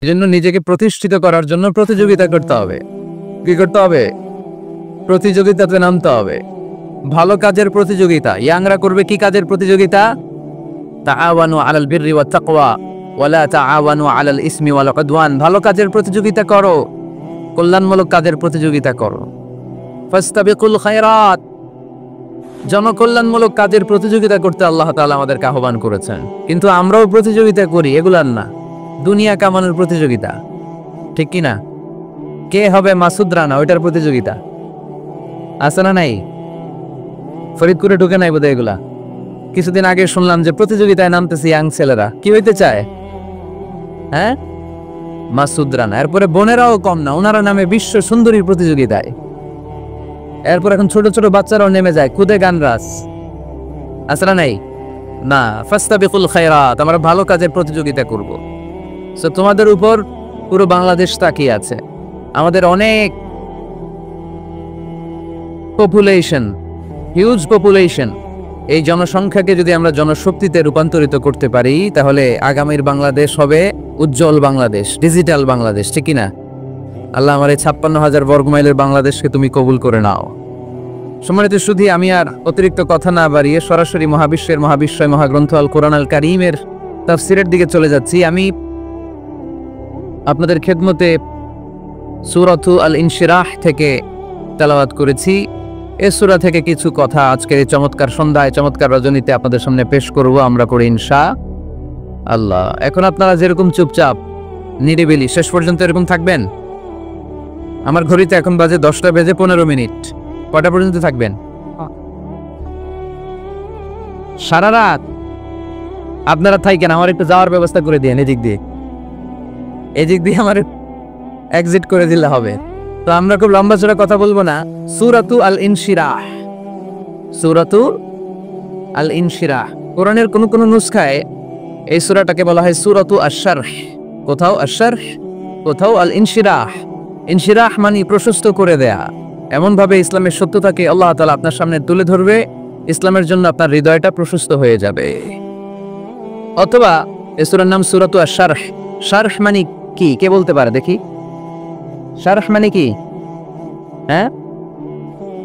এজন্য নিজেকে প্রতিষ্ঠিত করার জন্য প্রতিযোগিতা করতে হবে। কি করতে হবে? প্রতিযোগিতাতে নামতে হবে। ভালো কাজের প্রতিযোগিতা। ইয়াংরা করবে কি কাজের প্রতিযোগিতা? তাআওয়ানু আলাল বিররি ওয়াত তাকওয়া ওয়ালা তাআওয়ানু আলাল ইসমি ওয়াল উদওয়ান। ভালো কাজের প্রতিযোগিতা করো, কল্যাণমূলক কাজের প্রতিযোগিতা করো। ফাস্তাবিকুল খায়রাত। জনকল্যাণমূলক কাজের প্রতিযোগিতা করতে আল্লাহ তাআলা আমাদেরকে আহ্বান করেছেন। কিন্তু আমরাও প্রতিযোগিতা করি এগুলার না, দুনিয়া কামানোর প্রতিযোগিতা, ঠিক কি না? কে হবে মাসুদ রানা, ওইটার প্রতিযোগিতা আছে না নাই? ফরিদপুরে ঢুকে নাই বোধহয় এগুলা। কিছুদিন আগে শুনলাম যে প্রতিযোগিতায় নামতেছে ইয়াং ছেলেরা। কি হইতে চায়? হ্যাঁ, মাসুদ রানা। এরপরে বোনেরাও কম না, ওনারা নামে বিশ্ব সুন্দরীর প্রতিযোগিতায়। এরপর এখন ছোট ছোট বাচ্চারাও নেমে যায় খুদে গানরাজ। আছে না নাই? না, ফাস্তাবিকুল খায়রাত। আমরা ভালো কাজের প্রতিযোগিতা করব। সো তোমাদের উপর পুরো বাংলাদেশ তাকিয়ে আছে। আমাদের অনেক পপুলেশন, হিউজ পপুলেশন। এই জনসংখ্যাকে যদি আমরা জনশক্তিতে রূপান্তরিত করতে পারি তাহলে আগামীর বাংলাদেশ হবে উজ্জ্বল বাংলাদেশ, ডিজিটাল বাংলাদেশ, ঠিক না? আল্লাহ আমার এই 56,000 বর্গমাইলের বাংলাদেশকে তুমি কবুল করে নাও। সম্মানিত শুধু আমি আর অতিরিক্ত কথা না বাড়িয়ে সরাসরি মহাবিশ্বের মহাবিশ্বয় মহাগ্রন্থ আল কোরআন আল কারীমের তাফসীরের দিকে চলে যাচ্ছি। আমি আপনাদের খেদমতে সূরাতু আল ইনশিরাহ থেকে তেলাওয়াত করেছি। এই সূরা থেকে কিছু কথা আজকের এই চমৎকার সন্ধ্যায়, চমৎকার রজনীতে আপনাদের সামনে পেশ করব আমরা করে ইনশাআল্লাহ। এখন আপনারা যেরকম চুপচাপ নিরিবিলি শেষ পর্যন্ত এরকম থাকবেন। আমার ঘড়িতে এখন বাজে 10:15। কটা পর্যন্ত থাকবেন? সারা রাত আপনারা থাকেন। আমার একটু যাওয়ার ব্যবস্থা করে দিন এদিক দিয়ে আমার এক্সিট করে দিলে হবে। তো আমরা খুব লম্বা চড়া কথা বলবো না। সূরাতু আল ইনশিরাহ, সূরাতু আল ইনশিরাহ। কোরআনের কোন কোন নুসখায় এই সূরাটাকে বলা হয় সূরাতু আশ-শারহ। কোথাও আশ-শারহ, কোথাও আল ইনশিরাহ। ইনশিরাহ মানে প্রশস্ত করে দেয়া। এমন ভাবে ইসলামের সত্যতাকে আল্লাহ তাআলা আপনার সামনে তুলে ধরবে, ইসলামের জন্য আপনার হৃদয়টা প্রশস্ত হয়ে যাবে। অথবা এই সূরার নাম সূরাতু আশ-শারহ। শারহ মানে কি? কে বলতে পারে দেখি? শারহ মানে কি? হ্যাঁ,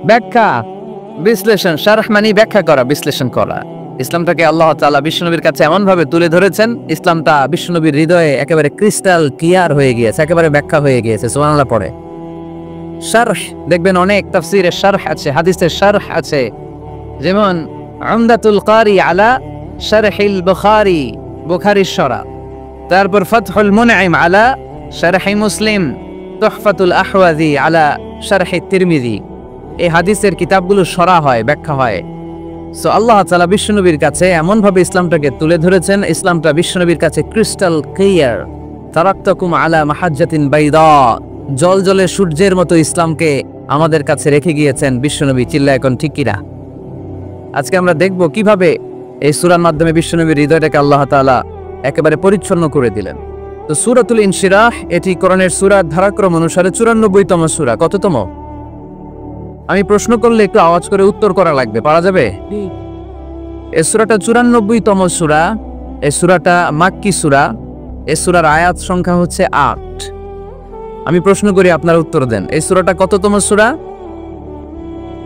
ব্যাখ্যা, বিশ্লেষণ। শারহ মানে ব্যাখ্যা করা, বিশ্লেষণ করা। ইসলামটাকে আল্লাহ তাআলা বিশ্বনবীর কাছে এমন ভাবে তুলে ধরেছেন, ইসলামটা বিশ্বনবীর হৃদয়ে একেবারে ক্রিস্টাল ক্লিয়ার হয়ে গিয়েছে, একেবারে ব্যাখ্যা হয়ে গিয়েছে। সুবহানাল্লাহ পড়ে। শারহ দেখবেন অনেক তাফসীরে শারহ আছে, হাদিসের শারহ আছে। যেমন উমদাতুল কারি আলা শারহিল বুখারী, বুখারীর শরহ। তারপর ফাতহুল মুনঈম আলা শারহি মুসলিম, তুহফাতুল আহওয়াজি আলা শারহি তিরমিজি। এই হাদিসের কিতাবগুলো শরহ হয়, ব্যাখ্যা হয়। সো আল্লাহ তাআলা বিশ্বনবীর কাছে এমন ভাবে ইসলামটাকে তুলে ধরেছেন, ইসলামটা বিশ্বনবীর কাছে ক্রিস্টাল ক্লিয়ার। তারাকতুকুম আলা মাহাজ্জাতিন বাইদা, জল জলে সূর্যের মতো ইসলামকে আমাদের কাছে রেখে গিয়েছেন বিশ্বনবী। চিল্লা এখন ঠিক কিনা? আজকে আমরা দেখব কিভাবে এই সূরার মাধ্যমে বিশ্বনবীর হৃদয়টাকে আল্লাহ তাআলা একেবারে পরিচ্ছন্ন করে দিলেন। তো সূরাতুল ইনশিরাহ এটি কোরআনের সূরার ধারাক্রম অনুসারে 94তম সূরা। কততম? আমি প্রশ্ন করলে একটু আওয়াজ করে উত্তর করা লাগবে, পারা যাবে? এই সূরাটা 94তম সূরা। এই সূরাটা মাক্কি সূরা। এই সূরার আয়াত সংখ্যা হচ্ছে 8। আমি প্রশ্ন করি, আপনারা উত্তর দেন। এই সূরাটা কততম সূরা?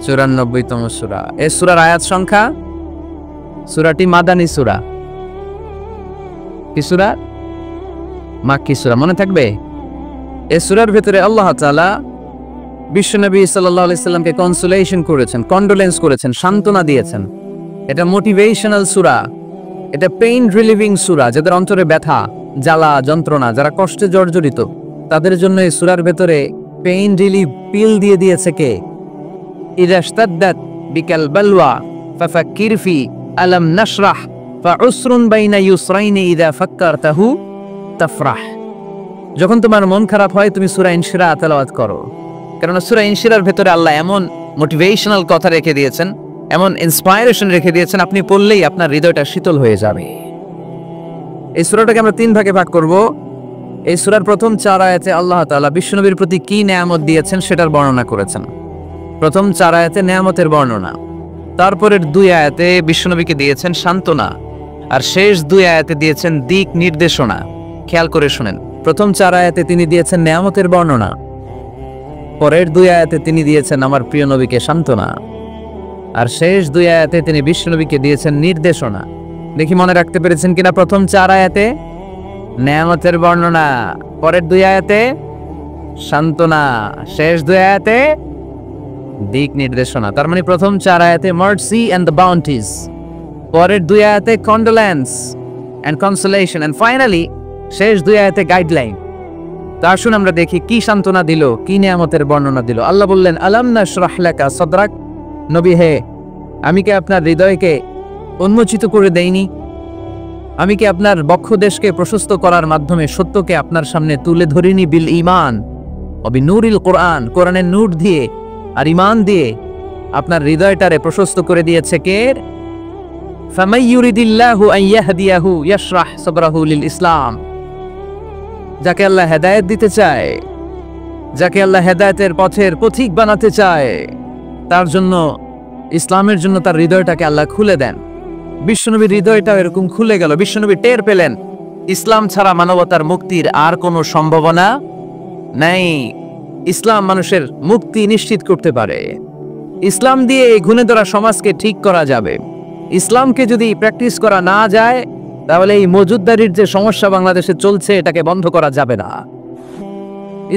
94তম সূরা। এই সূরার আয়াত সংখ্যা? সূরাটি মাদানী সূরা। কি সূরা? মাক্কি সূরা। মনে থাকবে? এই সূরার ভেতরে আল্লাহ তাআলা বিশ্বনবী সাল্লাল্লাহু আলাইহি সাল্লামকে কনসোলেশন করেছেন, কন্ডোলেন্স করেছেন, সান্ত্বনা দিয়েছেন। এটা মোটিভেশনাল সূরা, এটা পেইন রিলিভিং সূরা। যাদের অন্তরে ব্যথা, জ্বালা, যন্ত্রণা, যারা কষ্টে জর্জরিত, তাদের জন্য এই সূরার ভেতরে পেইন রিলিফ পিল দিয়ে দিয়েছে কে? ইযা ইশতাদ্দাত বিকাল বালওয়া ফাফাক্কির ফি আলাম নাশরাহ ফাউসরুন বাইনা ইউসরাইনি ইযা ফাক্কারতাহু তাফরাহ। যখন তোমার মন খারাপ হয় তুমি সূরা ইনশিরাহ তেলাওয়াত করো, কারণ সূরা ইনশিরাহর ভেতরে আল্লাহ এমন মোটিভেশনাল কথা রেখে দিয়েছেন, এমন ইন্সপায়ারেশন রেখে দিয়েছেন, আপনি পড়লেই আপনার হৃদয়টা শীতল হয়ে যাবে। এই সূরাটাকে আমরা 3 ভাগে ভাগ করব। এই সূরার প্রথম 4 আয়াতে আল্লাহ তাআলা বিশ্বনবীর প্রতি কি নেয়ামত দিয়েছেন সেটার বর্ণনা করেছেন। প্রথম 4 আয়াতে নেয়ামতের বর্ণনা, তারপরের 2 আয়াতে বিশ্বনবীকে দিয়েছেন সান্ত্বনা, আর শেষ 2 আয়াতে দিয়েছেন দিক নির্দেশনা। খেয়াল করে শুনেন, প্রথম 4 আয়াতে তিনি দিয়েছেন নেয়ামতের বর্ণনা, পরের 2 আয়াতে তিনি দিয়েছেন আমার প্রিয় নবীকে সান্ত্বনা, আর শেষ 2 আয়াতে তিনি বিশ্বনবীকে দিয়েছেন নির্দেশনা। দেখি মনে রাখতে পেরেছেন কিনা? প্রথম 4 আয়াতে নেয়ামতের বর্ণনা, পরের 2 আয়াতে সান্ত্বনা, শেষ 2 আয়াতে দিক নির্দেশনা। তার মানে প্রথম 4 আয়াতে মার্সি এন্ড দ্য বাউন্টিজ, পরের 2 আয়াতে condolence and consolation, and finally শেষ 2 আয়াতে গাইডলাইন। তা আসুন আমরা দেখি কি সান্ত্বনা দিল, কি নিয়ামতের বর্ণনা দিল। আল্লাহ বললেন, আলাম নাশরাহ লাকা সাদরাক, নবী হে, আমি কি আপনার হৃদয়কে উন্মোচিত করে দেইনি? আমি কি আপনার বক্ষদেশকে প্রশস্ত করার মাধ্যমে সত্যকে আপনার সামনে তুলে ধরিনি? বিল ঈমান ওয়া বিনূরিল কোরআন, কোরআনের নূর দিয়ে আর ঈমান দিয়ে আপনার হৃদয়টারে প্রশস্ত করে দিয়েছে কে? ফামাই ইউরিদিল্লাহু আন ইয়াহদিয়াহু ইয়াশরাহ সাদরাহু লিল ইসলাম, যাকে আল্লাহ হেদায়েত দিতে চায়, যাকে আল্লাহ হেদায়েতের পথের পথিক বানাতে চায়, তার জন্য, ইসলামের জন্য তার হৃদয়টাকে আল্লাহ খুলে দেন। বিশ্বনবীর হৃদয়টা এরকম খুলে গেল। বিশ্বনবী টের পেলেন ইসলাম ছাড়া মানবতার মুক্তির আর কোনো সম্ভাবনা নাই। ইসলাম মানুষের মুক্তি নিশ্চিত করতে পারে। ইসলাম দিয়ে এই ঘুণে ধরা সমাজকে ঠিক করা যাবে। ইসলামকে যদি প্র্যাকটিস করা না যায়, তাহলে এই মজুদদারির যে সমস্যা বাংলাদেশে চলছে, এটাকে বন্ধ করা যাবে না।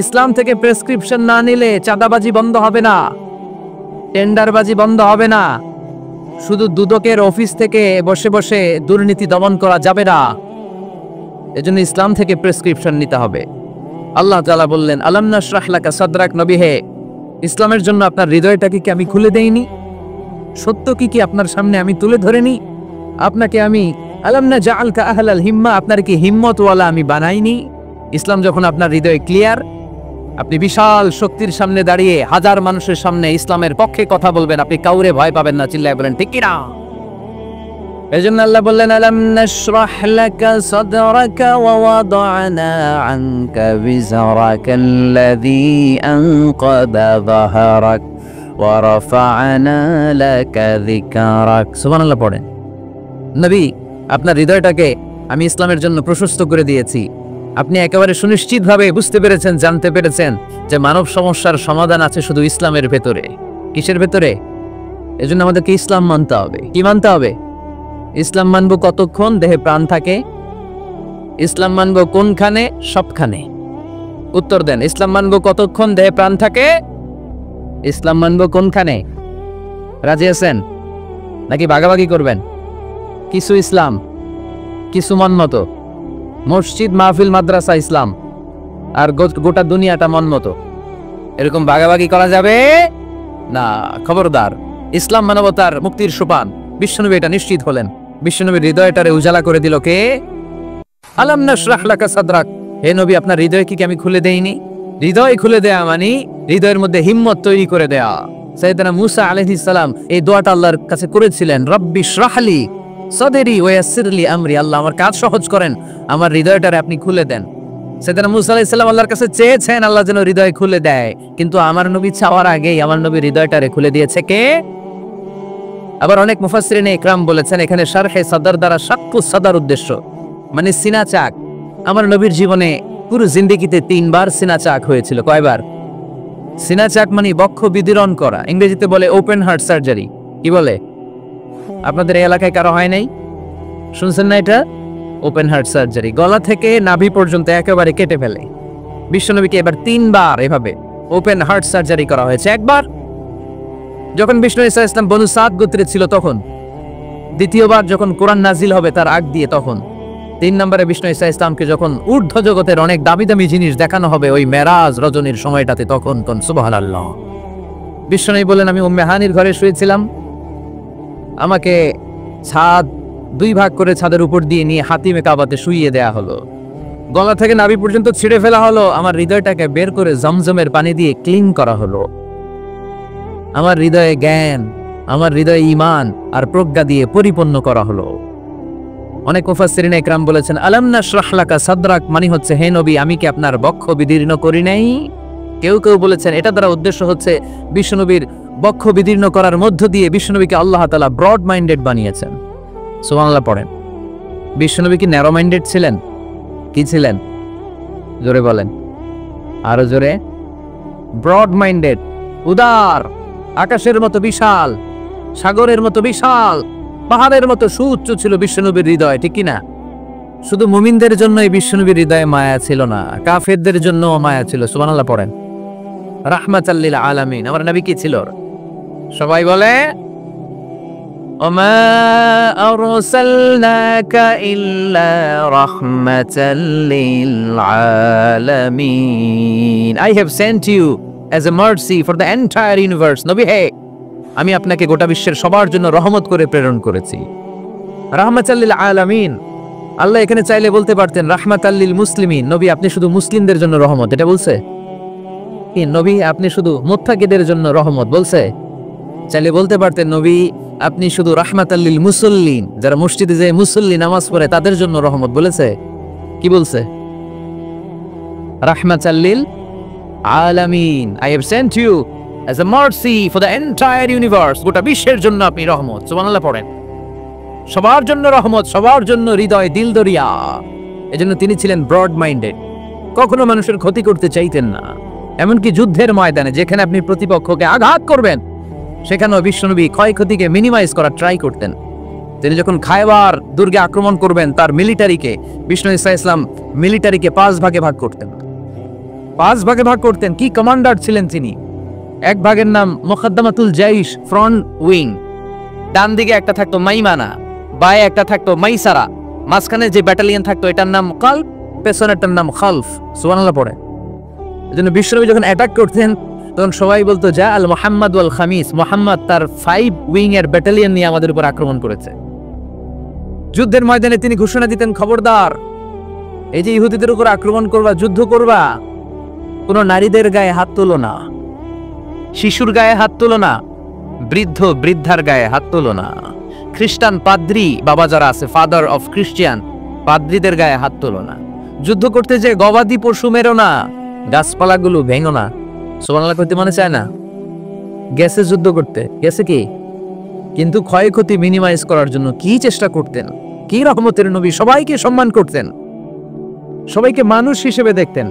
ইসলাম থেকে প্রেসক্রিপশন না নিলে চাঁদাবাজি বন্ধ হবে না, টেন্ডারবাজি বন্ধ হবে না, শুধু দুদকের অফিস থেকে বসে বসে দুর্নীতি দমন করা যাবে না। এজন্য ইসলাম থেকে প্রেসক্রিপশন নিতে হবে। আল্লাহ তাআলা বললেন, আলাম নাশরাহ লাকা সাদরাক, নবী হে, ইসলামের জন্য আপনার হৃদয়টাকে কি আমি খুলে দেইনি? সত্য কি আপনার সামনে আমি তুলে ধরেনি? আপনাকে আমি আলাম নাজআলকা আহলাল হিম্মা, আপনার কি হিম্মতওয়ালা আমি বানাইনি? ইসলাম যখন আপনার হৃদয়ে ক্লিয়ার, আপনি বিশাল শক্তির সামনে দাঁড়িয়ে হাজার মানুষের সামনে ইসলামের পক্ষে কথা বলবেন, আপনি কাউরে ভয় পাবেন না। চিল্লায় বলেন ঠিক কিনা? এজন্য আল্লাহ বললেন, আলাম নাশরাহ লাকা সাদরাকা ওয়া ওয়াদা'না আনকা বিজরাকাল্লাযী আনকাদা যাহরাক ওয়া রাফা'না লাকা যিকরাক। সুবহানাল্লাহ পড়েন। নবী, আপনার হৃদয়টাকে আমি ইসলামের জন্য প্রশস্ত করে দিয়েছি। আপনি একেবারে সুনিশ্চিতভাবে বুঝতে পেরেছেন, জানতে পেরেছেন যে মানব সমস্যার সমাধান আছে শুধু ইসলামের ভেতরে। কিসের ভেতরে? এজন্য আমাদেরকে ইসলাম মানতে হবে। কি মানতে হবে? ইসলাম মানবো কতক্ষণ দেহে প্রাণ থাকে? ইসলাম মানবো কোনখানে? সবখানে। উত্তর দেন, ইসলাম মানবো কতক্ষণ দেহে প্রাণ থাকে? ইসলাম মানবো কোনখানে? রাজি আছেন নাকি ভাগাভাগি করবেন? কিছু ইসলাম, কিছু মন মতো। মসজিদ, মাহফিল, মাদ্রাসা ইসলাম, আর গোটা দুনিয়াটা মন মতো। এরকম ভাগাভাগি করা যাবে না, খবরদার। ইসলাম মানবতার মুক্তির সোপান। বিশ্বনবী এটা নিশ্চিত হলেন। বিশ্বনবীর হৃদয়টারে উজালা করে দিল কে? আলাম নাশরাহ লাকা সাদরাক, হে নবী, আপনার হৃদয় কি আমি খুলে দেইনি? হৃদয় খুলে দেয়া মানে হৃদয়ের মধ্যে হিম্মত তৈরি করে দেয়া। সাইয়েদনা মূসা আলাইহিস সালাম এই দোয়াটা আল্লাহর কাছে করেছিলেন, রব্বি ইশরাহলি সাদরি ওয়া ইয়াসসিরলি আমরি, আল্লাহ আমার কাজ সহজ করেন, আমার হৃদয়টারে আপনি খুলে দেন। সাইয়েদনা মূসা আলাইহিস সালাম আল্লাহর কাছে চেয়েছেন আল্লাহ যেন হৃদয় খুলে দেয়, কিন্তু আমার নবী চাওয়ার আগেই আমার নবী হৃদয়টারে খুলে দিয়েছে কে? আবার অনেক মুফাসসিরিনে ইকরাম বলেছেন এখানে শারহে সাদর দ্বারা শাক্কু সাদর উদ্দেশ্য, মানে সিনা চাক। আমার নবীর জীবনে পুরো জিন্দেগিতে 3 বার সিনা চাক হয়েছিল। কয়বার? সিনা চাক মানে বক্ষ বিদীর্ণ করা, ইংরেজিতে বলে ওপেন হার্ট সার্জারি। কি বলে? আপনাদের এই এলাকায় কারো হয় নাই? শুনছেন না এটা? ওপেন হার্ট সার্জারি, গলা থেকে নাভি পর্যন্ত একেবারে কেটে ফেলে। বিশ্বনবীকে এবার 3 বার এভাবে ওপেন হার্ট সার্জারি করা হয়েছে। একবার যখন বিষ্ণু ঈসা ইসলাম বনু সাদ গোত্রে ছিল তখন, দ্বিতীয়বার যখন কোরআন নাজিল হবে তার আগ দিয়ে তখন, 3 নম্বরে বিষ্ণু ঈসা ইসলামকে যখন ঊর্ধ্ব জগতের অনেক দামি দামি জিনিস দেখানো হবে ওই মেরাজ রজনীর সময়টাতে, তখন কোন সুবহানাল্লাহ। বিশ্বনবী বলেন, আমি উম্মে হানির ঘরে শুয়েছিলাম, আমাকে ছাদ 2 ভাগ করে ছাদের উপর দিয়ে নিয়ে হাতিমে কাবাতে শুইয়ে দেয়া হলো, গলা থেকে নাভি পর্যন্ত ছিঁড়ে ফেলা হলো, আমার হৃদয়টাকে বের করে জমজমের পানি দিয়ে ক্লিন করা হলো, আমার হৃদয়ে জ্ঞান, আমার হৃদয়ে ঈমান আর প্রজ্ঞা দিয়ে পরিপূর্ণ করা হলো। অনেক মুফাসসিরিনে ইকরাম বলেছেন, আলাম নাশরাহ লাকা সাদরাক মানে হচ্ছে, হে নবী, আমি কি আপনার বক্ষ বিদীর্ণ করি নাই? কেউ কেউ বলেছেন এটা দ্বারা উদ্দেশ্য হচ্ছে বিশ্বনবীর বক্ষ বিদীর্ণ করার মধ্য দিয়ে বিশ্বনবীকে আল্লাহ তাআলা ব্রড মাইন্ডেড বানিয়েছেন। সুবহানাল্লাহ পড়েন। বিশ্বনবী কি ন্যারো মাইন্ডেড ছিলেন? কি ছিলেন? জোরে বলেন, আরো জোরে। ব্রড মাইন্ডেড, উদার, আকাশের মতো বিশাল, সাগরের মতো বিশাল, পাহাড়ের মতো সুউচ্চ ছিল বিশ্বনবীর হৃদয়, ঠিক কিনা? শুধু মুমিনদের জন্য এই বিশ্বনবীর হৃদয়ে মায়া ছিল না, কাফেরদের জন্য মায়া ছিল। সুবহানাল্লাহ পড়েন। রাহমাতাল লিল আলামিন, আমার নবী কি ছিল? সবাই বলে ওমা আরসালনাকা ইল্লা রাহমাতাল লিল আলামিন, I have sent you as a mercy for the entire universe. নবী হে, আমি আপনাকে গোটা বিশ্বের সবার জন্য রহমত করে প্রেরণ করেছি। রাহমাতাল লিল আলামিন, আল্লাহ এখানে চাইলে বলতে পারতেন রাহমাতাল লিল মুসলিমিন, নবী আপনি শুধু মুসলিমদের জন্য রহমত, এটা বলছে কি? নবী আপনি শুধু মুত্তাকিদের জন্য রহমত, বলছে? চাইলে বলতে পারতেন নবী আপনি শুধু রাহমাতাল লিল মুসাল্লিন, যারা মসজিদে যায় মুসল্লি নামাজ পড়ে তাদের জন্য রহমত, বলেছে? কি বলছে? রাহমাতাল লিল আলামিন, I have sent you as a mercy for the entire universe, গোটা বিশ্বের জন্য আপনি রহমত। সুবহানাল্লাহ পড়েন। সবার জন্য রহমত, সবার জন্য হৃদয় দিল দরিয়া। এজন্য তিনি ছিলেন ব্রড মাইন্ডেড, কখনো মানুষের ক্ষতি করতে চাইতেন না। এমনকি যুদ্ধের ময়দানে যেখানে আপনি প্রতিপক্ষকে আঘাত করবেন সেখানেও বিশ্বনবী ক্ষয়ক্ষতিকে মিনিমাইজ করার ট্রাই করতেন। তিনি যখন খায়বার দুর্গে আক্রমণ করবেন তার মিলিটারিকে, বিষ্ণু ইসা ইসলাম মিলিটারিকে 5 ভাগে ভাগ করতেন। 5 ভাগে ভাগ করতেন। কি কমান্ডার ছিলেন তিনি! এক ভাগের নাম মুকদ্দমাতুল জাইশ, ফ্রন্ট উইং। ডান দিকে একটা থাকতো মাইমানা, বায়ে একটা থাকতো মাইসারা, মাঝখানে যে ব্যাটালিয়ন থাকতো এটার নাম কালব, পেছনেরটার নাম খালফ। সুবহানাল্লাহ পড়ে। এজন্য বিশ্বনবী যখন অ্যাটাক করতেন তখন সবাই বলতো যা আল মুহাম্মাদ ওয়াল খামিস, মুহাম্মদ তার 5 উইং এর ব্যাটালিয়ন নিয়ে আমাদের উপর আক্রমণ করেছে। যুদ্ধের ময়দানে তিনি ঘোষণা দিতেন, খবরদার, এই যে ইহুদিদের উপর আক্রমণ করবা, যুদ্ধ করবা, কোনো নারীদের গায়ে হাত তোলো না, শিশুর গায়ে হাত তোলো না, বৃদ্ধ বৃদ্ধার গায়ে হাত তোলো না, খ্রিস্টান পাদ্রী বাবা যারা আছে, ফাদার অফ খ্রিস্টিয়ান, পাদ্রীদের গায়ে হাত তোলো না। যুদ্ধ করতে যে গবাদি পশু মেরো না, গাছপালাগুলো ভেঙো না। সুবহানাল্লাহ করতে মনে চায় না? গেছে যুদ্ধ করতে, গেছে কি? কিন্তু ক্ষয়ক্ষতি মিনিমাইজ করার জন্য কি চেষ্টা করতেন! কি রহমতের নবী! সবাইকে সম্মান করতেন, সবাইকে মানুষ হিসেবে দেখতেন।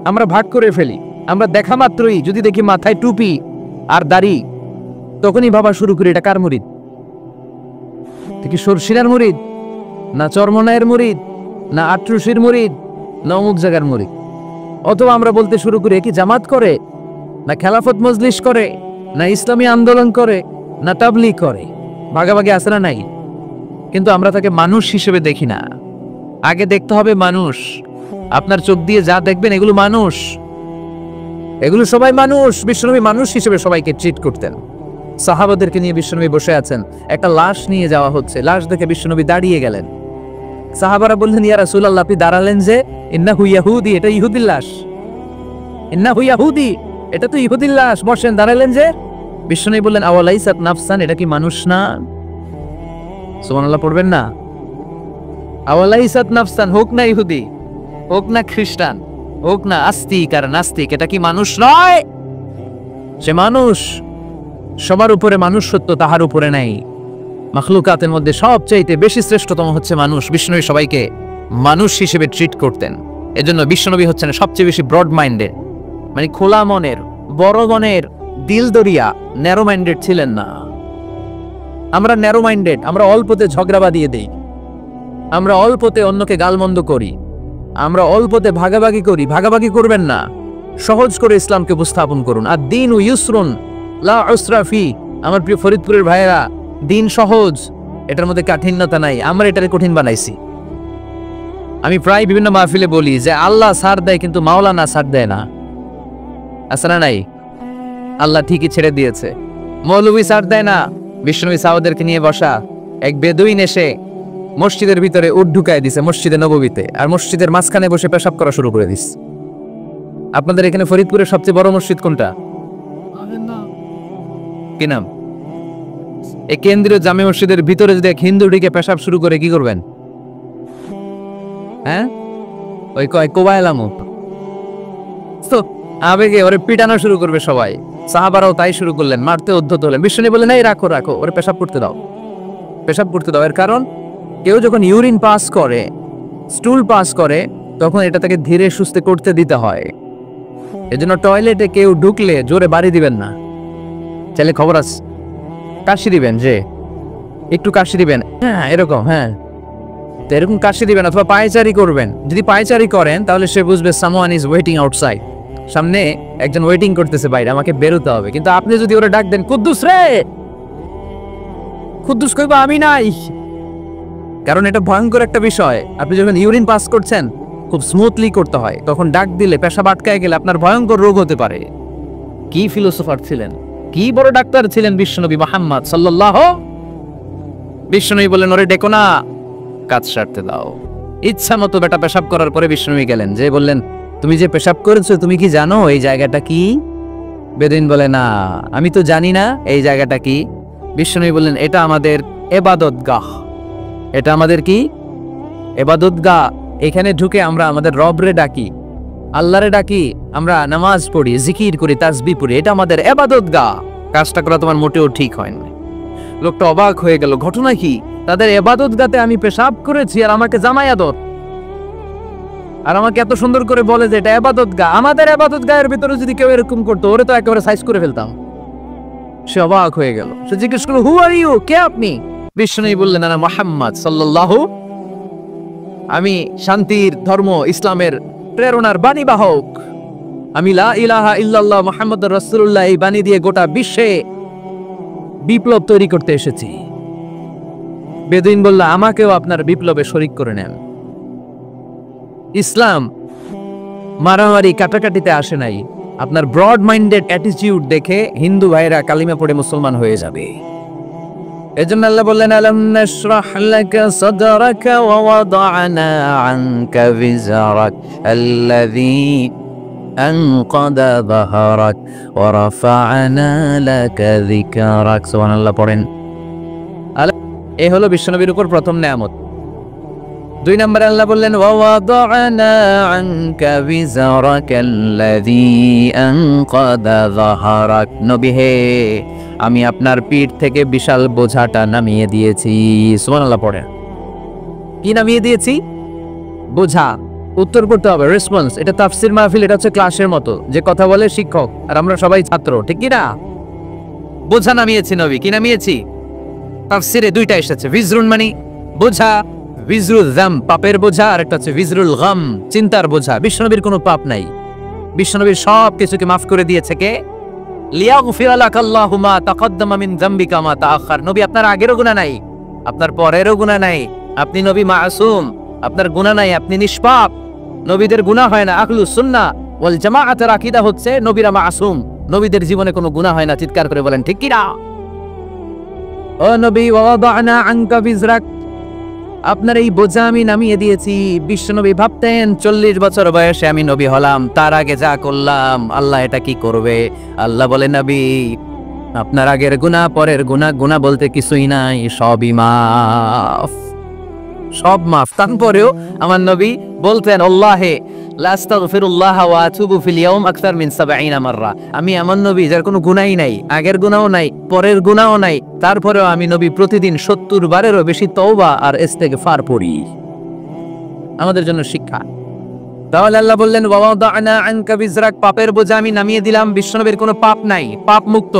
আমরা ভাগ করে ফেলি, আমরা দেখা মাত্রই যদি দেখি মাথায় টুপি আর দাড়ি, তখনই ভাবা শুরু করি এটা কার মুরিদ? কি সরসিনার মুরিদ, না চরমনায়ের মুরিদ, না আটরশির মুরিদ, না অমুক জায়গার মুরিদ। অথবা আমরা বলতে শুরু করি কি জামাত করে, না খেলাফত মজলিস করে, না ইসলামী আন্দোলন করে, না তাবলীগ করে। ভাগাভাগি আছে না নাই? কিন্তু আমরা তাকে মানুষ হিসেবে দেখি না। আগে দেখতে হবে মানুষ। আপনার চোখ দিয়ে যা দেখবেন এগুলো মানুষ, এগুলো সবাই মানুষ। বিশ্বনবী মানুষ হিসেবে সবাইকে ট্রিট করতেন। সাহাবাদেরকে নিয়ে বিশ্বনবী বসে আছেন, একটা লাশ নিয়ে যাওয়া হচ্ছে, লাশ দেখে বিশ্বনবী দাঁড়িয়ে গেলেন। সাহাবারা বললেন, ইয়া রাসূলুল্লাহ, আপনি দাঁড়ালেন যে? ইন্নাহু ইয়াহুদি, এটা ইহুদির লাশ। ইন্নাহু ইয়াহুদি, এটা তো ইহুদির লাশ, বসেন, দাঁড়ালেন যে? বিশ্বনবী বললেন, আওয়ালাইসাত নাফসান, এটা কি মানুষ না? সুবহানাল্লাহ পড়বেন না? আওয়ালাইসাত নাফসান, হোক না ইহুদি, হোক না খ্রিস্টান, হোক না আস্তিক আর নাস্তিক, এটা কি মানুষ নয়? সে মানুষ। সবার উপরে মানুষ সত্য, তাহার উপরে নাই। মাখলুকাতের মধ্যে সবচাইতে বেশি শ্রেষ্ঠতম হচ্ছে মানুষ। বিশ্বনবী সবাইকে মানুষ হিসেবে ট্রিট করতেন। এজন্য বিশ্বনবী হচ্ছেন সবচেয়ে বেশি ব্রড মাইন্ডেড, মানে খোলা মনের, বড় মনের, দিল দরিয়া। ন্যারো মাইন্ডেড ছিলেন না। আমরা ন্যারো মাইন্ডেড, আমরা অল্পতে ঝগড়া বাঁধিয়ে দেই, আমরা অল্পতে অন্যকে গালমন্দ করি, আমরা অল্পতে ভাগাভাগি করি। ভাগাভাগি করবেন না, সহজ করে ইসলামকে উপস্থাপন করুন। আর দিন ইউসরুন লা উসরা ফি। আমার প্রিয় ফরিদপুরের ভাইয়েরা, দিন সহজ, এটার মধ্যে কাঠিন্যতা নাই। আমরা এটাকে কঠিন বানাইছি। আমি প্রায় বিভিন্ন মাহফিলে বলি যে আল্লাহ ছাড় দেয় কিন্তু মাওলানা ছাড় দেয় না। আছে না নাই? আল্লাহ ঠিকই ছেড়ে দিয়েছে। মৌলভী ছাড় দেয় না। বিশ্বনবী সাহাবাদেরকে নিয়ে বসা, এক বেদুইন এসে মসজিদের ভিতরে উট ঢুকায় দিছে, মসজিদে নববীতে, আর মসজিদের মাঝখানে বসে পেশাব করা শুরু করে দিস। আপনাদের এখানে ফরিদপুরের সবচেয়ে বড় মসজিদ কোনটা? কি নাম? এই কেন্দ্রীয় জামে মসজিদের ভিতরে যদি এক হিন্দু ঢুকে পেশাব শুরু করে কি করবেন? হ্যাঁ, ওই কয় কোবাইলামু তো আবেগে ওরে পিটানো শুরু করবে সবাই। সাহাবারাও তাই শুরু করলেন, মারতে উদ্ধত হলেন। বিশ্বনবী বললেন, এই রাখো রাখো, ওরে পেশাব করতে দাও, পেশাব করতে দাও। এর কারণ কেউ যখন ইউরিন পাস করে, স্টুল পাস করে, তখন এটা তাকে ধীরে সুস্থে করতে দিতে হয়। এজন্য টয়লেটে কেউ ঢুকলে জোরে বাড়ি দিবেন না, চাইলে খবর আছে কাশি দিবেন, যে একটু কাশি দিবেন, হ্যাঁ এরকম, হ্যাঁ তো এরকম কাশি দিবেন, অথবা পায়চারি করবেন। যদি পায়চারি করেন তাহলে সে বুঝবে সামওয়ান ইজ ওয়েটিং আউটসাইড, সামনে একজন ওয়েটিং করতেছে বাইরে, আমাকে বেরোতে হবে। কিন্তু আপনি যদি ওরা ডাক দেন, কুদ্দুস রে, কুদ্দুস কইবা আমি নাই, কারণ এটা ভয়ঙ্কর একটা বিষয়। আপনি যখন ইউরিন পাস করছেন খুব স্মুথলি করতে হয়, তখন ডাক দিলে পেশাব আটকায় গেলে আপনার ভয়ঙ্কর রোগ হতে পারে। কি ফিলোসোফার ছিলেন, কি বড় ডাক্তার ছিলেন বিশ্বনবী মুহাম্মদ সাল্লাল্লাহু। বিশ্বনবী বললেন, ওরে ডেকো না, কাজ সারতে দাও। ইচ্ছা মতো বেটা পেশাব করার পরে বিশ্বনবী গেলেন, যে বললেন, তুমি যে পেশাব করেছো তুমি কি জানো এই জায়গাটা কি? বেদুইন বলে, না আমি তো জানি না এই জায়গাটা কি। বিশ্বনবী বললেন, এটা আমাদের ইবাদতগাহ, এটা আমাদের কি ইবাদতগাহ। এখানে ঢুকে আমরা আমাদের রবরে ডাকি, আল্লাহরে ডাকি, আমরা নামাজ পড়ি, জিকির করি, তাসবিহ পড়ি, এটা আমাদের ইবাদতগাহ। কাজটা করা তোমার মোটেও ঠিক হয়নি। লোকটা অবাক হয়ে গেল, ঘটনা কি? তাদের ইবাদতগাতে আমি পেশাব করেছি আর আমাকে জামাই আদর, আর আমাকে এত সুন্দর করে বলে যে এটা ইবাদতগাহ। আমাদের ইবাদতগাহের ভিতরে যদি কেউ এরকম করতো, ওরে তো একেবারে সাইজ করে ফেলতাম। সে অবাক হয়ে গেল, সে জিজ্ঞেস করলো, হু আর ইউ, কে আপনি? বিশ্বনবী বললেন, আনা মুহাম্মদ সাল্লাল্লাহু, আমি শান্তির ধর্ম ইসলামের প্রেরণার বাণী বাহক। আমি লা ইলাহা ইল্লাল্লাহ মুহাম্মাদুর রাসূলুল্লাহ এই বাণী দিয়ে গোটা বিশ্বে বিপ্লব তৈরি করতে এসেছি। বেদুইন বলল, আমাকেও আপনার বিপ্লবে শরীক করে নেন। ইসলাম মারামারি কাটাকাটিতে আসে নাই। আপনার ব্রড মাইন্ডেড অ্যাটিটিউড দেখে হিন্দু ভাইরা কালিমা পড়ে মুসলমান হয়ে যাবে। এজন্য আল্লাহ বললেন, আলাম নাশরাহ লাকা সাদরাকা ওয়া ওয়াদা'না আনকা বিজরাক আল্লাযী আনকাদা যাহরাক ওয়া রাফা'না লাকা যিকরাক। সুবহানাল্লাহ পড়েন। এই হলো বিশ্বনবীর উপর প্রথম নেয়ামত। 2 নম্বরে আল্লাহ বললেন, ওয়া ওয়াদা'না আনকা বিজরাক আল্লাযী আনকাদা যাহরাক। নবী হে, আমি আপনার পিঠ থেকে বিশাল বোঝাটা নামিয়ে দিয়েছি। সুবহানাল্লাহ পড়েন। কি নামিয়ে দিয়েছি? বোঝা। উত্তর করতে হবে, রেসপন্স। এটা তাফসীর মাহফিল, এটা হচ্ছে ক্লাসের মতো, যে কথা বলে শিক্ষক আর আমরা সবাই ছাত্র, ঠিক কি না? বোঝা নামিয়েছি নবী। কি নামিয়েছি? তাফসীরে 2টা এসেছে, ভিজরুন মানে বোঝা, ভিজরুল যাম পাপের বোঝা, আর একটা হচ্ছে ভিজরুল গাম চিন্তার বোঝা। বিশ্বনবীর কোনো পাপ নাই, বিশ্বনবীর সব কিছুকে মাফ করে দিয়েছে কে? লিয়াগফিরা লাকাল্লাহু মা তাকদ্দামা মিন যামবিকা মা তাআখার। নবী আপনার আগেরও গুনাহ নাই, আপনার পরেরও গুনাহ নাই, আপনি নবী মাসুম, আপনার গুনাহ নাই, আপনি নিষ্পাপ। নবীদের গুনাহ হয় না। আহলুস সুন্নাহ ওয়াল জামাআতের আকীদা হচ্ছে নবীরা মাসুম, নবীদের জীবনে কোনো গুনাহ হয় না। চিৎকার করে বলেন ঠিক কি না? ও নবী, ওয়াদা'না আনকা বিজরাক, আপনার এই বোঝা আমি নামিয়ে দিয়েছি। বিশ্বনবী ভাবতেন 40 বছর বয়সে আমি নবী হলাম, তার আগে যা করলাম আল্লাহ এটা কি করবে? আল্লাহ বলে, নবী আপনার আগের গুনাহ পরের গুনাহ, গুনাহ বলতে কিছুই নাই, সবই মাফ, সব মাফ। তারপরেও আমার নবী বলতেন, আল্লাহে লা আস্তাগফিরুল্লাহ ওয়া আতুবু ফিল ইয়াউম আকসার মিন 70 মাররা। আমি এমন নবী যার কোনো গুনাহই নাই, আগের গুনাহও নাই, পরের গুনাহও নাই, তারপরেও আমি নবী প্রতিদিন 70 বারেরও বেশি তওবা আর ইস্তেগফার পড়ি। আমাদের জন্য শিক্ষা। তাহলে আল্লাহ বললেন, ওয়া ওয়াদা'না আনকা বিজরাক, পাপের বোঝা আমি নামিয়ে দিলাম। বিশ্বনবীর কোনো পাপ নাই, পাপ মুক্ত।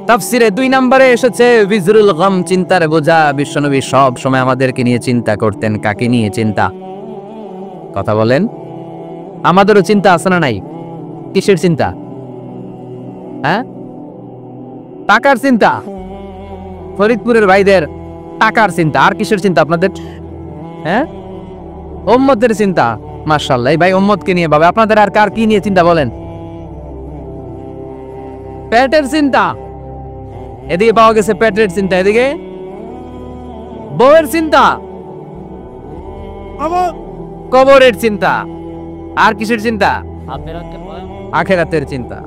তাফসিরে 2 নম্বরে এসেছে ভিজরুল গাম চিন্তার বোঝা। বিশ্বনবী সব সময় আমাদেরকে নিয়ে চিন্তা করতেন। কাকে নিয়ে চিন্তা? কথা বলেন। আমাদেরও চিন্তা আছে না নাই? কিসের চিন্তা? হ্যাঁ, টাকার চিন্তা। ফরিদপুরের ভাইদের টাকার চিন্তা। আর কিসের চিন্তা আপনাদের? হ্যাঁ, উম্মতের চিন্তা। মাশাআল্লাহ, এই ভাই উম্মতকে নিয়ে ভাবে। আপনাদের আর কার কি নিয়ে চিন্তা বলেন? পেটের চিন্তা। এদিকে পাওয়া গেছে পেটের চিন্তা, এদিকে বউয়ের চিন্তা, কবরের চিন্তা। আর কিসের চিন্তা? আখিরাতের চিন্তা।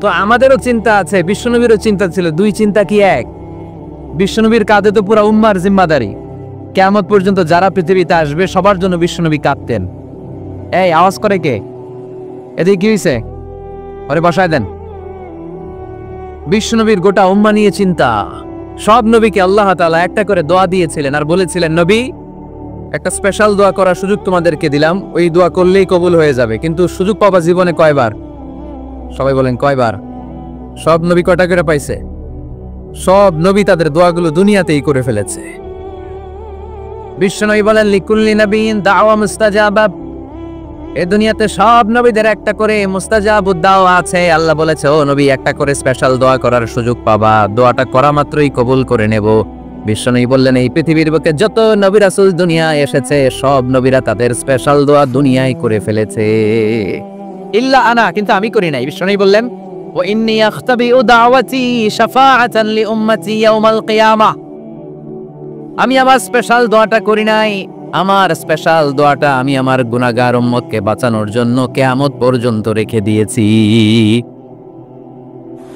তো আমাদেরও চিন্তা আছে, বিশ্বনবীরও চিন্তা ছিল। 2 চিন্তা কি এক? বিশ্বনবীর কাঁধে তো পুরা উম্মার জিম্মাদারি। কিয়ামত পর্যন্ত যারা পৃথিবীতে আসবে সবার জন্য বিশ্বনবী কাঁদতেন। এই আওয়াজ করে কে? এদিকে কি হইছে? ওরে বসায় দেন। বিশ্বনবীর গোটা উম্মাহ নিয়ে চিন্তা। সব নবীকে আল্লাহ তাআলা একটা করে দোয়া দিয়েছিলেন আর বলেছিলেন, নবী একটা স্পেশাল দোয়া করার সুযোগ তোমাদেরকে দিলাম, ওই দোয়া করলেই কবুল হয়ে যাবে। কিন্তু সুযোগ পাবা জীবনে কয়বার? সবাই বলেন কয়বার? সব নবী কয়টা করে পাইছে? সব নবী তাদের দোয়াগুলো দুনিয়াতেই করে ফেলেছে। বিশ্বনবী বলেন লিকুল্লি নবিয়্যিন দাওয়া মুস্তাজাবা, এই দুনিয়াতে সব নবীদের একটা করে মুস্তাজাবুদ দাওয়া আছে। আল্লাহ বলেছে ও নবী একটা করে স্পেশাল দোয়া করার সুযোগ পাবা, দোয়াটা করা মাত্রই কবুল করে নেব। বিশ্বনবী বললেন এই পৃথিবীর বুকে যত নবী রাসূল দুনিয়ায় এসেছে সব নবীরা তাদের স্পেশাল দোয়া দুনিয়ায় করে ফেলেছে, ইল্লা আনা, কিন্তু আমি করি নাই। বিশ্বনবী বললেন ওয়া ইন্নী আখতাবিউ দাওয়াতি শাফাআতান লি উম্মতি ইয়াউমাল কিয়ামাহ, আমি আমার স্পেশাল দোয়াটা করি নাই, আমার স্পেশাল দোয়াটা আমি আমার গুনাহগার উম্মতকে বাঁচানোর জন্য কিয়ামত পর্যন্ত রেখে দিয়েছি।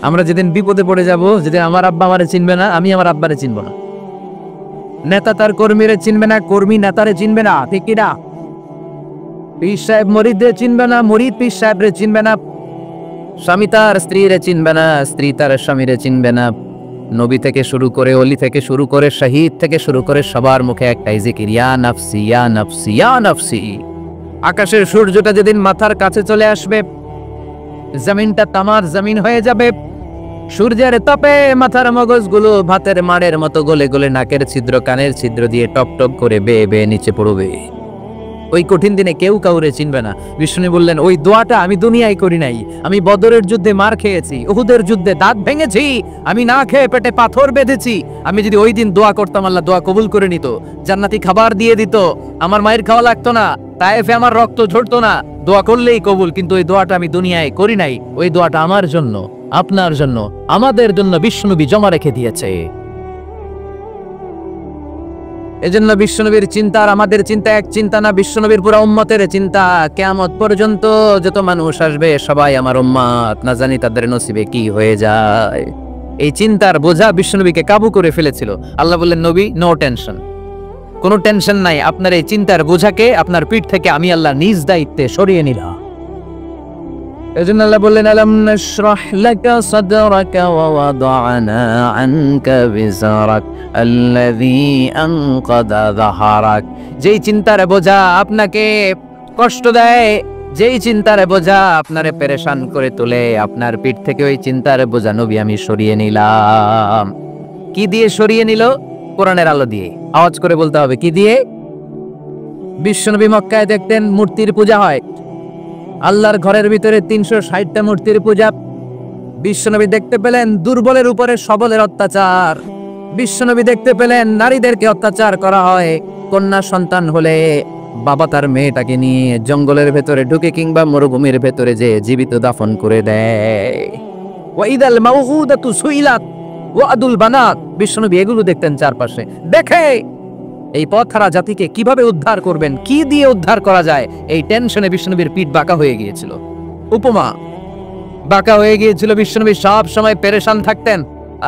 আমরা যেদিন বিপদে পড়ে যাব, যেদিন আমার আব্বা আমারে চিনবে না, আমি আমার আব্বারে চিনব না, নেতা তার কর্মীরে চিনবে না, কর্মী নেতারে চিনবে না, ঠিক কি না? পীর সাহেব মরিদরে চিনবে না, মরিদ পীর সাহেবরে চিনবে না, স্বামী তার স্ত্রীরে চিনবে না, স্ত্রী তার স্বামীরে চিনবে না। নবী থেকে শুরু করে, অলি থেকে শুরু করে, শহীদ থেকে শুরু করে সবার মুখে একটাই জিকির, ইয়া নাফসি ইয়া নাফসি ইয়া নাফসি। আকাশের সূর্যটা যেদিন মাথার কাছে চলে আসবে, জমিনটা তামার জমিন হয়ে যাবে, সূর্যের তাপে মাথার মগজগুলো ভাতের মাড়ের মতো গলে গলে নাকের ছিদ্র কানের ছিদ্র দিয়ে টপ টপ করে বেয়ে বেয়ে নিচে পড়বে। ওই কঠিন দিনে কেউ কাউরে চিনবে না। বিষ্ণু বললেন ওই দোয়াটা আমি দুনিয়ায় করি নাই, আমি বদরের যুদ্ধে মার খেয়েছি, উহুদের যুদ্ধে দাঁত ভেঙেছি, আমি না খেয়ে পেটে পাথর বেঁধেছি। আমি যদি ওই দিন দোয়া করতাম আল্লাহ দোয়া কবুল করে নিত, জান্নাতি খাবার দিয়ে দিত, আমার মায়ের খাওয়া লাগতো না, তায়েফে আমার রক্ত ঝরতো না, দোয়া করলেই কবুল। কিন্তু ওই দোয়াটা আমি দুনিয়ায় করি নাই, ওই দোয়াটা আমার জন্য, আপনার জন্য, আমাদের জন্য বিশ্বনবী জমা রেখে দিয়েছে। এজন্য বিশ্বনবীর চিন্তা আর আমাদের চিন্তা এক চিন্তা না, বিশ্বনবীর পুরা উম্মতের চিন্তা। কিয়ামত পর্যন্ত যত মানুষ আসবে সবাই আমার উম্মত, না জানি তাদের নসিবে কি হয়ে যায়। এই চিন্তার বোঝা বিশ্বনবীকে কাবু করে ফেলেছিল। আল্লাহ বললেন নবী নো টেনশন, কোনো টেনশন নাই, আপনার এই চিন্তার বোঝাকে আপনার পিঠ থেকে আমি আল্লাহ নিজ দায়িত্বে সরিয়ে নিলাম। এজন্য আল্লাহ বললেন আলাম নাশরাহ লাকা সাদরাকা ওয়া ওয়াদা'না আনকা বিজরাক আল্লাযী আনকাদা যাহরাক। যেই চিন্তার বোঝা আপনাকে কষ্ট দেয়, যেই চিন্তার বোঝা আপনারে পেরেশান করে তোলে, আপনার পিঠ থেকে ওই চিন্তার বোঝা নবী আমি সরিয়ে নিলাম। কি দিয়ে সরিয়ে নিল? কোরআনের আলো দিয়ে। আওয়াজ করে বলতে হবে কি দিয়ে? বিশ্বনবী মক্কায় দেখতেন মূর্তির পূজা হয়, আল্লাহর ঘরের ভিতরে 360টা মূর্তির পূজা। বিশ্বনবী দেখতে পেলেন দুর্বলের উপরে সবলের অত্যাচার, বিশ্বনবী দেখতে পেলেন নারীদেরকে অত্যাচার করা হয়। কন্যা সন্তান হলে বাবা তার মেয়েটাকে নিয়ে জঙ্গলের ভেতরে ঢুকে কিংবা মরুভূমির ভেতরে যে জীবিত দাফন করে দেয়। ওয়াইদাল মাউউদাতু সুইলাত ওয়াদুল বানাত। বিশ্বনবী এগুলো দেখতেন চারপাশে, দেখে এই পথহারা জাতিকে কিভাবে উদ্ধার করবেন, কি দিয়ে উদ্ধার করা যায়, এই টেনশনে বিশ্বনবীর পিঠ বাঁকা হয়ে গিয়েছিল। উপমা বাঁকা হয়ে গিয়েছিল, বিশ্বনবী সব সময় পেরেশান থাকতেন।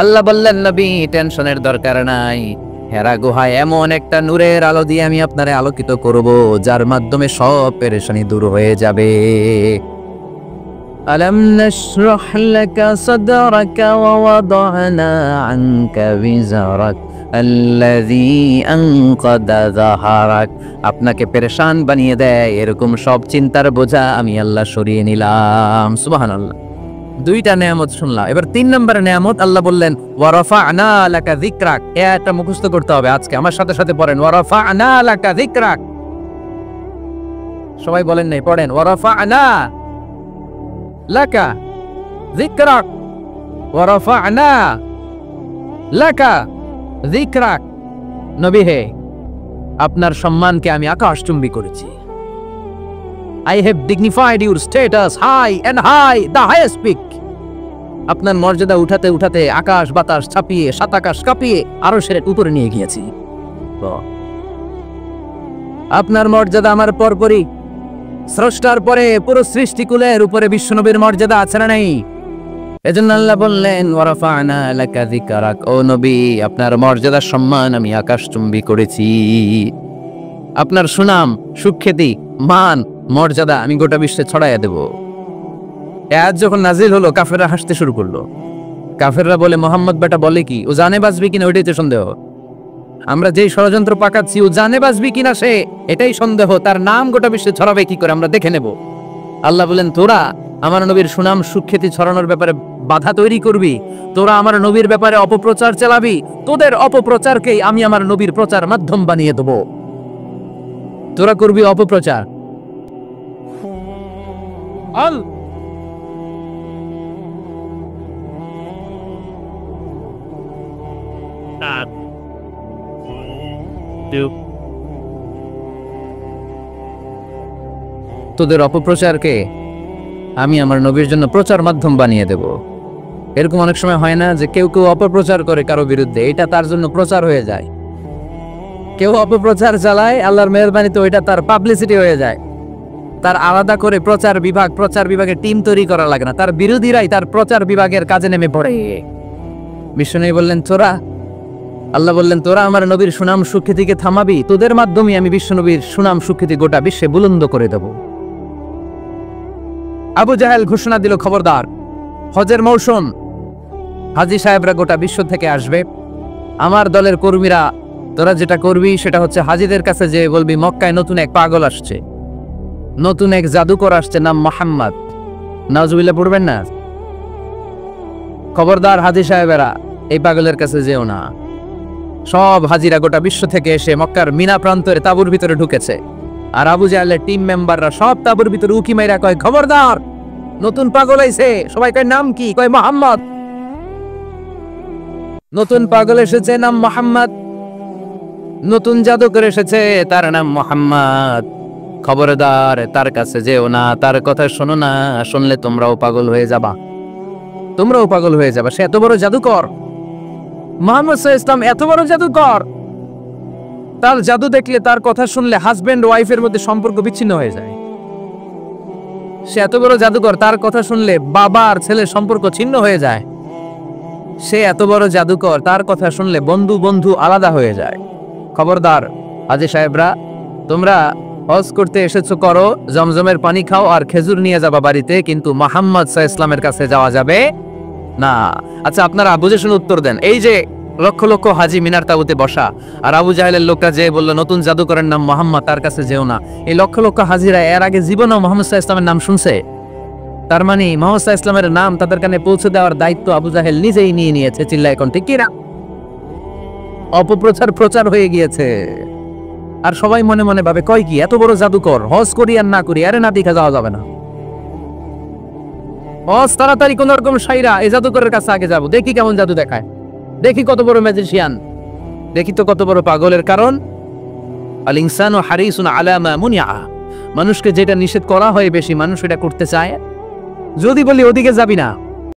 আল্লাহ বললেন নবী টেনশনের দরকার নাই, হেরা গুহায় এমন একটা নূরের আলো দিয়ে আমি আপনারে আলোকিত করব, যার মাধ্যমে সব পেরেশানি দূর হয়ে যাবে। আলাম নাশরাহ লাকা সাদরাকা ওয়া ওয়াদা'না আনকা বিজরাক আল্লাযী আনকাদা যাহরাক। আপনাকে পেরেশান বানিয়ে দেয় এরকম সব চিন্তার বোঝা আমি আল্লাহ সরিয়ে নিলাম। সুবহানাল্লাহ। দুইটা নেয়ামত শুনলাম, এবার 3 নম্বরের নেয়ামত আল্লাহ বললেন ওয়া রাফা'না লাকা যিকরাক। এটা মুখস্থ করতে হবে আজকে, আমার সাথে সাথে পড়েন ওয়া রাফা'না লাকা যিকরাক। সবাই বলেন নাই, পড়েন ওয়া রাফা'না লাকা যিকরাক ওয়া রাফা'না লাকা যিকরাক। নবী হে, আপনার সম্মানকে আমি আকাশচুম্বী করেছি। I have dignified your status high and high, the highest peak. আপনার মর্যাদা উঠাতে উঠাতে আকাশ বাতাস ছাপিয়ে সাত আকাশ কাঁপিয়ে আরশের উপরে নিয়ে গিয়েছি। আপনার মর্যাদা আমার পরপরই, স্রষ্টার পরে পুরো সৃষ্টিকুলের উপরে বিশ্বনবীর মর্যাদা আছে না নাই? এজন্য আল্লাহ বললেন ওয়া রাফা'না লাকা যিকরাক। ও নবী, আপনার মর্যাদা সম্মান আমি আকাশচুম্বী করেছি। আপনার সুনাম সুখ্যাতি মান মর্যাদা আমি গোটা বিশ্বে ছড়াইয়া দেব। আয়াত যখন নাজিল হলো কাফেররা হাসতে শুরু করলো। কাফেররা বলে মোহাম্মদ বেটা বলে কি, ও জানে বাঁচবে কিনা ওইটাই তো সন্দেহ। আমরা যেই ষড়যন্ত্র পাকাচ্ছি ও জানে বাঁচবি কিনা সে এটাই সন্দেহ, তার নাম গোটা বিশ্বে ছড়াবে কি করে আমরা দেখে নেব। আল্লাহ বলেন, তোরা আমার নবীর সুনাম সুখ্যাতি ছড়ানোর ব্যাপারে বাধা তৈরি করবি, তোরা আমার নবীর ব্যাপারে অপপ্রচার চালাবি, তোদের অপপ্রচারকেই আমি আমার নবীর প্রচার মাধ্যম বানিয়ে দেব। তোরা করবি অপপ্রচার। তোদের অপপ্রচারকে আমি আমার নবীর জন্য প্রচার মাধ্যম বানিয়ে দেব। এরকম অনেক সময় হয় না যে কেউ কেউ অপপ্রচার করে কারো বিরুদ্ধে, এটা তার জন্য প্রচার হয়ে যায়। কেউ অপপ্রচার চালায়, আল্লাহর মেহেরবানিতে ওইটা তার পাবলিসিটি হয়ে যায়। তার আলাদা করে প্রচার বিভাগের টিম তৈরি করা লাগে না, তার বিরোধীরাই তার প্রচার বিভাগের কাজে নেমে পড়ে। বিষ্ণু বললেন তোরা, আল্লাহ বললেন তোরা আমার নবীর সুনাম সুখ্যাতিকে থামাবি, তোদের মাধ্যমে আমি বিশ্বনবীর সুনাম সুখ্যাতি গোটা বিশ্বে বুলন্দ করে দেব। আবু জাহেল ঘোষণা দিল, খবরদার, হজের মৌসুম, হাজী সাহেবরা গোটা বিশ্ব থেকে আসবে, আমার দলের কর্মীরা তোরা যেটা করবি সেটা হচ্ছে হাজীদের কাছে যে বলবি মক্কায় নতুন এক পাগল আসছে, নতুন এক জাদুকর আসছে, নাম মোহাম্মদ। নাউজুবিল্লাহ পড়বেন না। খবরদার হাজী সাহেবেরা এই পাগলের কাছে যেও না। সব হাজিরা গোটা বিশ্ব থেকে এসে মক্কার মিনা প্রান্তরে তাঁবুর ভিতরে ঢুকেছে, আর আবু জাহেলের টিম মেম্বাররা সব তাঁবুর ভিতরে উকি মাইরা কয়, খবরদার, নতুন পাগল আইছে। সবাই কয় নাম কি? কয় মোহাম্মদ। নতুন পাগল এসেছে, নাম মোহাম্মদ। নতুন জাদুকর এসেছে, তার নাম মোহাম্মদ। খবরদার, তার কাছে যেও না, তার কথা শোনো না, শুনলে তোমরাও পাগল হয়ে যাবা, তোমরাও পাগল হয়ে যাবা। সে এত বড় জাদুকর, মুহাম্মদ সাল্লাল্লাহু আলাইহি ওয়াসাল্লাম এত বড় জাদুকর, তার জাদু দেখলে, তার কথা শুনলে হাজবেন্ড ওয়াইফের মধ্যে সম্পর্ক বিচ্ছিন্ন হয়ে যায়। সে এত বড় জাদুকর, তার কথা শুনলে বাবা আর ছেলের সম্পর্ক ছিন্ন হয়ে যায়। সে এত বড় জাদুকর, তার কথা শুনলে বন্ধু বন্ধু আলাদা হয়ে যায়। খবরদার হাজী সাহেবরা, তোমরা হজ করতে এসেছো করো, জমজমের পানি খাও আর খেজুর নিয়ে যাবা বাড়িতে, কিন্তু মুহাম্মদ সাল্লাল্লাহু আলাইহি ওয়াসাল্লামের কাছে যাওয়া যাবে না। আচ্ছা, আপনারা বুঝে শুনে উত্তর দেন। এই যে লক্ষ লক্ষ হাজী মিনার তাঁবুতে বসা, আর আবু জাহেলের লোকটা যে বললো নতুন জাদুকরের নাম মোহাম্মদ, তার কাছে যেও না, এই লক্ষ লক্ষ হাজীরা এর আগে জীবনেও মুহাম্মদ সাল্লাল্লাহু আলাইহি ওয়াসাল্লামের নাম শুনছে? তার মানে মুহাম্মদ সাল্লাল্লাহু আলাইহি ওয়াসাল্লামের নাম তাদের কানে পৌঁছে দেওয়ার দায়িত্ব আবু জাহেল নিজেই নিয়ে নিয়েছে। চিল্লায় এখন ঠিক কিনা? অপপ্রচার হয়ে গিয়েছে। আর সবাই মনে মনে ভাবে, কয় কি এত বড় জাদুকর, হজ করি আর না করি, আরে না দেখা যাওয়া যাবে না, হজ তাড়াতাড়ি কোন রকম সাইরা এই জাদুকরের কাছে আগে যাবো, দেখি কেমন জাদু দেখায়, দেখি কত বড় ম্যাজিশিয়ান, দেখি তো কত বড় পাগলের। কারণ আল ইনসানু হারিসুন আলা মা মুনিআ, মানুষকে যেটা নিষেধ করা হয় বেশি মানুষ এটা করতে চায়। যদি বলি ওদিকে যাবি না,